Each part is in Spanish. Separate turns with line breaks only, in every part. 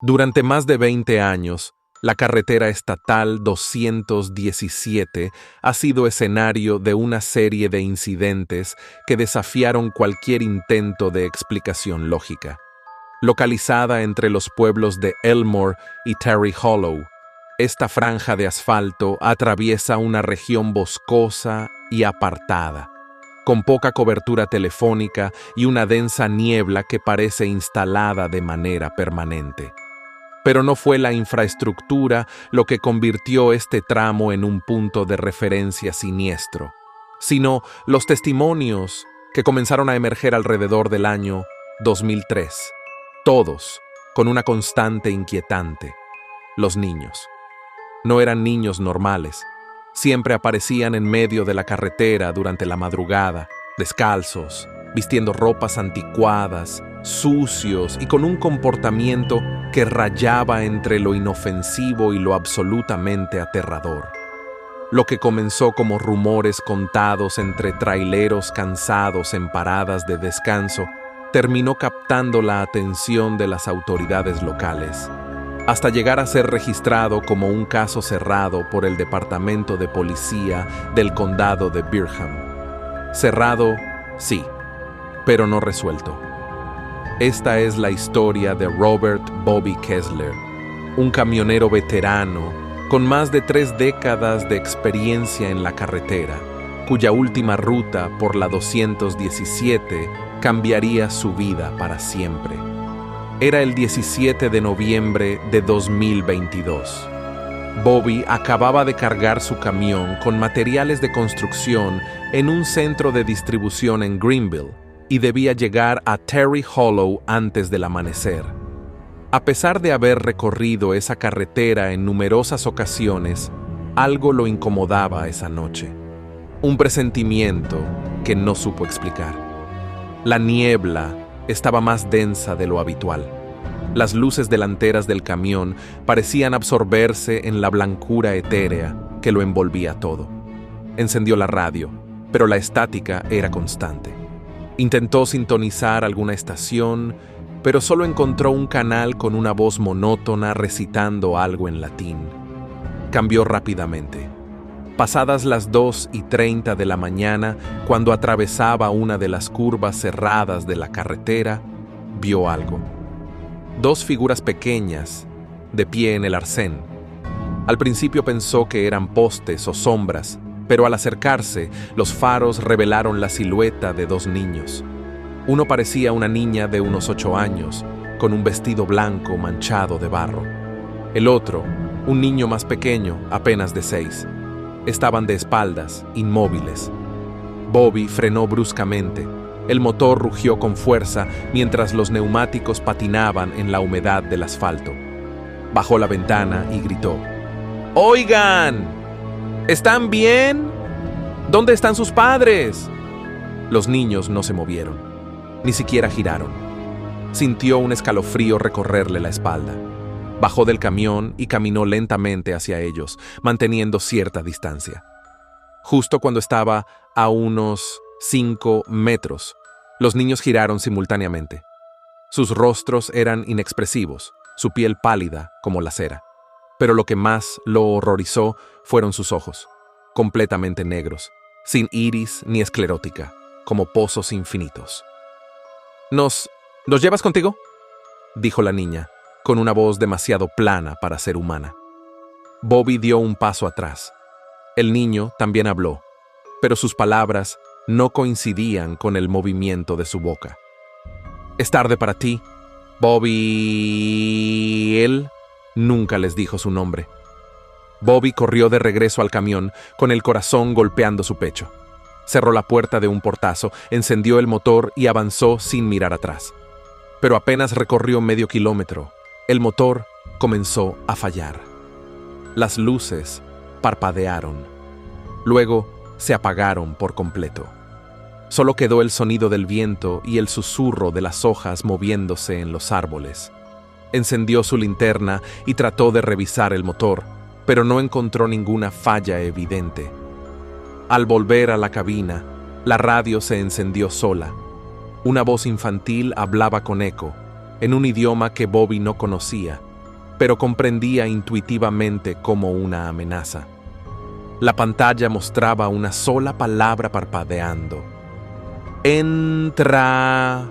Durante más de 20 años, la carretera estatal 217 ha sido escenario de una serie de incidentes que desafiaron cualquier intento de explicación lógica. Localizada entre los pueblos de Elmore y Terry Hollow, esta franja de asfalto atraviesa una región boscosa y apartada, con poca cobertura telefónica y una densa niebla que parece instalada de manera permanente. Pero no fue la infraestructura lo que convirtió este tramo en un punto de referencia siniestro, sino los testimonios que comenzaron a emerger alrededor del año 2003, todos con una constante inquietante: los niños. No eran niños normales, siempre aparecían en medio de la carretera durante la madrugada, descalzos, vistiendo ropas anticuadas, sucios y con un comportamiento que rayaba entre lo inofensivo y lo absolutamente aterrador. Lo que comenzó como rumores contados entre traileros cansados en paradas de descanso terminó captando la atención de las autoridades locales, hasta llegar a ser registrado como un caso cerrado por el Departamento de Policía del Condado de Birmingham. Cerrado, sí, pero no resuelto. Esta es la historia de Robert Bobby Kessler, un camionero veterano con más de 3 décadas de experiencia en la carretera, cuya última ruta por la 217 cambiaría su vida para siempre. Era el 17 de noviembre de 2022. Bobby acababa de cargar su camión con materiales de construcción en un centro de distribución en Greenville y debía llegar a Terry Hollow antes del amanecer. A pesar de haber recorrido esa carretera en numerosas ocasiones, algo lo incomodaba esa noche. Un presentimiento que no supo explicar. La niebla estaba más densa de lo habitual. Las luces delanteras del camión parecían absorberse en la blancura etérea que lo envolvía todo. Encendió la radio, pero la estática era constante. Intentó sintonizar alguna estación, pero solo encontró un canal con una voz monótona recitando algo en latín. Cambió rápidamente. Pasadas las 2:30 de la mañana, cuando atravesaba una de las curvas cerradas de la carretera, vio algo. 2 figuras pequeñas, de pie en el arcén. Al principio pensó que eran postes o sombras, pero al acercarse, los faros revelaron la silueta de 2 niños. Uno parecía una niña de unos 8 años, con un vestido blanco manchado de barro. El otro, un niño más pequeño, apenas de 6. Estaban de espaldas, inmóviles. Bobby frenó bruscamente. El motor rugió con fuerza mientras los neumáticos patinaban en la humedad del asfalto. Bajó la ventana y gritó: ¡Oigan! ¿Están bien? ¿Dónde están sus padres? Los niños no se movieron, ni siquiera giraron. Sintió un escalofrío recorrerle la espalda. Bajó del camión y caminó lentamente hacia ellos, manteniendo cierta distancia. Justo cuando estaba a unos 5 metros, los niños giraron simultáneamente. Sus rostros eran inexpresivos, su piel pálida como la cera. Pero lo que más lo horrorizó fueron sus ojos, completamente negros, sin iris ni esclerótica, como pozos infinitos. ¿Nos llevas contigo?, dijo la niña, con una voz demasiado plana para ser humana. Bobby dio un paso atrás. El niño también habló, pero sus palabras no coincidían con el movimiento de su boca. «Es tarde para ti, Bobby». Él nunca les dijo su nombre. Bobby corrió de regreso al camión, con el corazón golpeando su pecho. Cerró la puerta de un portazo, encendió el motor y avanzó sin mirar atrás. Pero apenas recorrió medio kilómetro, el motor comenzó a fallar. Las luces parpadearon. Luego se apagaron por completo. Solo quedó el sonido del viento y el susurro de las hojas moviéndose en los árboles. Encendió su linterna y trató de revisar el motor, pero no encontró ninguna falla evidente. Al volver a la cabina, la radio se encendió sola. Una voz infantil hablaba con eco, en un idioma que Bobby no conocía, pero comprendía intuitivamente como una amenaza. La pantalla mostraba una sola palabra parpadeando. ¡Entra!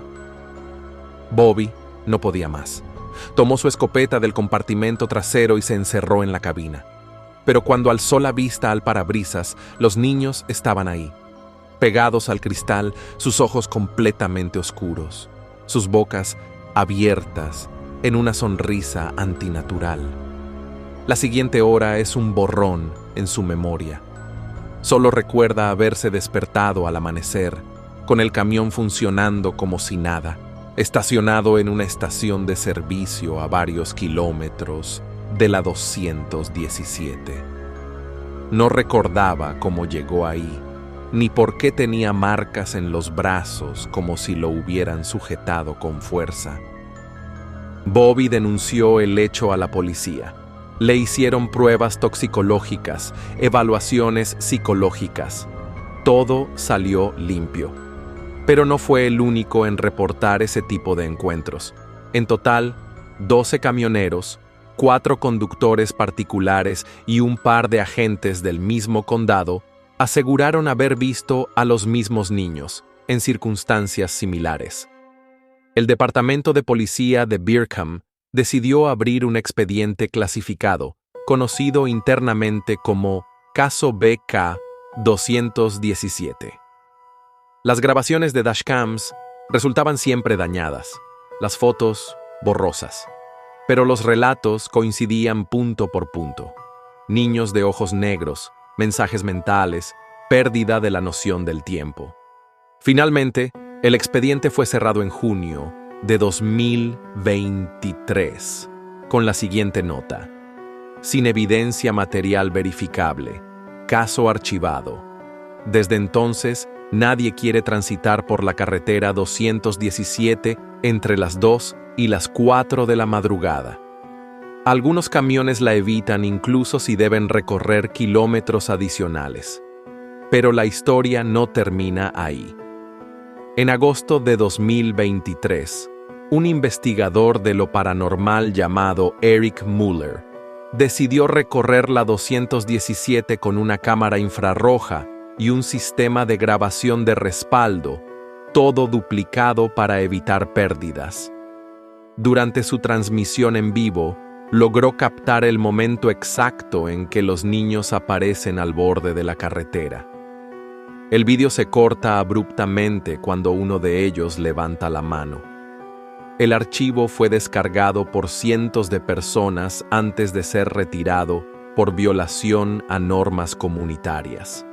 Bobby no podía más. Tomó su escopeta del compartimento trasero y se encerró en la cabina. Pero cuando alzó la vista al parabrisas, los niños estaban ahí, pegados al cristal, sus ojos completamente oscuros, sus bocas abiertas en una sonrisa antinatural. La siguiente hora es un borrón en su memoria. Solo recuerda haberse despertado al amanecer, con el camión funcionando como si nada, estacionado en una estación de servicio a varios kilómetros de la 217. No recordaba cómo llegó ahí, ni por qué tenía marcas en los brazos como si lo hubieran sujetado con fuerza. Bobby denunció el hecho a la policía. Le hicieron pruebas toxicológicas, evaluaciones psicológicas. Todo salió limpio. Pero no fue el único en reportar ese tipo de encuentros. En total, 12 camioneros, 4 conductores particulares y un par de agentes del mismo condado aseguraron haber visto a los mismos niños en circunstancias similares. El Departamento de Policía de Beercam decidió abrir un expediente clasificado, conocido internamente como Caso BK-217. Las grabaciones de dashcams resultaban siempre dañadas, las fotos borrosas, pero los relatos coincidían punto por punto. Niños de ojos negros, mensajes mentales, pérdida de la noción del tiempo. Finalmente, el expediente fue cerrado en junio de 2023, con la siguiente nota: sin evidencia material verificable, caso archivado. Desde entonces, nadie quiere transitar por la carretera 217 entre las 2 y las 4 de la madrugada. Algunos camiones la evitan incluso si deben recorrer kilómetros adicionales. Pero la historia no termina ahí. En agosto de 2023, un investigador de lo paranormal llamado Eric Mueller decidió recorrer la 217 con una cámara infrarroja y un sistema de grabación de respaldo, todo duplicado para evitar pérdidas. Durante su transmisión en vivo, logró captar el momento exacto en que los niños aparecen al borde de la carretera. El vídeo se corta abruptamente cuando uno de ellos levanta la mano. El archivo fue descargado por cientos de personas antes de ser retirado por violación a normas comunitarias.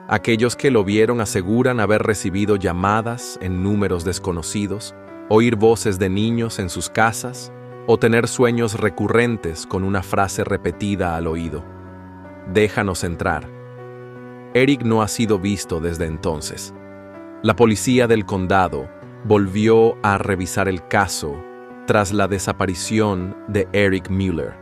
Aquellos que lo vieron aseguran haber recibido llamadas en números desconocidos, oír voces de niños en sus casas o tener sueños recurrentes con una frase repetida al oído: «Déjanos entrar». Eric no ha sido visto desde entonces. La policía del condado volvió a revisar el caso tras la desaparición de Eric Mueller,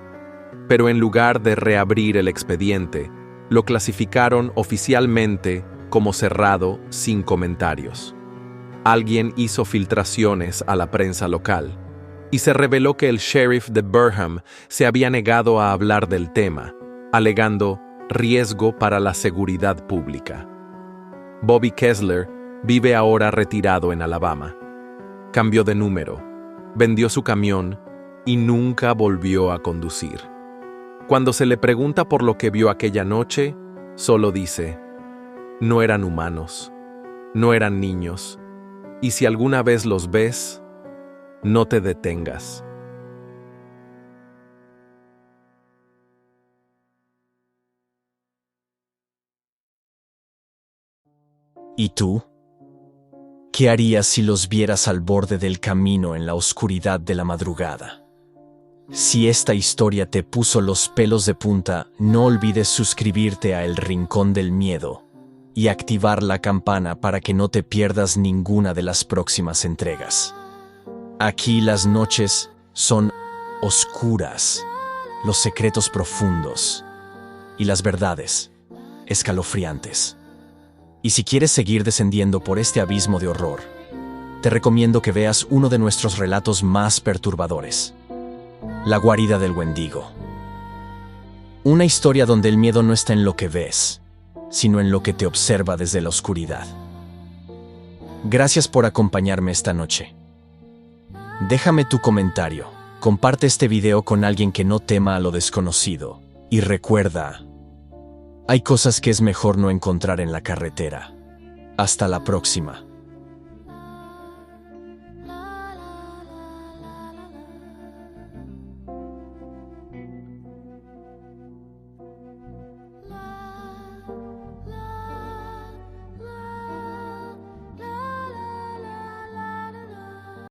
pero en lugar de reabrir el expediente, lo clasificaron oficialmente como cerrado sin comentarios. Alguien hizo filtraciones a la prensa local y se reveló que el sheriff de Burham se había negado a hablar del tema, alegando riesgo para la seguridad pública. Bobby Kessler vive ahora retirado en Alabama. Cambió de número, vendió su camión y nunca volvió a conducir. Cuando se le pregunta por lo que vio aquella noche, solo dice: no eran humanos, no eran niños, y si alguna vez los ves, no te detengas.
¿Y tú? ¿Qué harías si los vieras al borde del camino en la oscuridad de la madrugada? Si esta historia te puso los pelos de punta, no olvides suscribirte a El Rincón del Miedo y activar la campana para que no te pierdas ninguna de las próximas entregas. Aquí las noches son oscuras, los secretos profundos y las verdades escalofriantes. Y si quieres seguir descendiendo por este abismo de horror, te recomiendo que veas uno de nuestros relatos más perturbadores: La guarida del Wendigo. Una historia donde el miedo no está en lo que ves, sino en lo que te observa desde la oscuridad. Gracias por acompañarme esta noche. Déjame tu comentario, comparte este video con alguien que no tema a lo desconocido, y recuerda, hay cosas que es mejor no encontrar en la carretera. Hasta la próxima.